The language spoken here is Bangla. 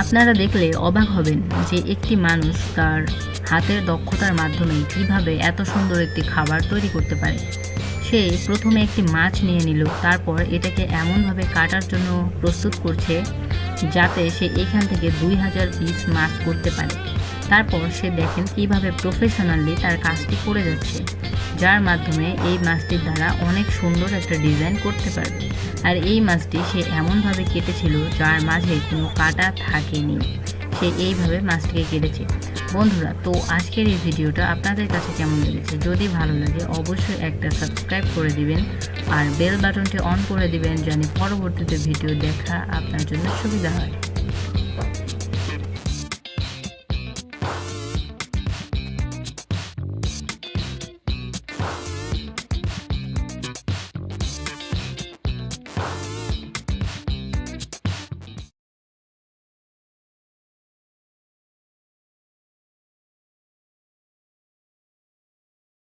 আপনারা দেখলে অবাক হবেন যে একটি মানুষ তার হাতের দক্ষতার মাধ্যমে কিভাবে এত সুন্দর একটি খাবার তৈরি করতে পারে। সে প্রথমে একটি মাছ নিয়ে নিল, তারপর এটাকে এমনভাবে কাটার জন্য প্রস্তুত করছে যাতে সে এখান থেকে 2000 পিস মাছ করতে পারে। তারপর সে দেখেন কিভাবে প্রফেশনালি তার কাজটি করে যাচ্ছে, যার মাধ্যমে এই মাছটির দ্বারা অনেক সুন্দর একটা ডিজাইন করতে পারবে। আর এই মাছটি সে এমনভাবে কেটেছিল যার মাঝে কোনো কাটা থাকেনি। সে এইভাবে মাছটিকে কেটেছে। বন্ধুরা, তো আজকের এই ভিডিওটা আপনাদের কাছে কেমন লেগেছে? যদি ভালো লাগে অবশ্যই একটা সাবস্ক্রাইব করে দিবেন আর বেল বাটনটি অন করে দিবেন, যেন পরবর্তীতে ভিডিও দেখা আপনার জন্য সুবিধা হয়।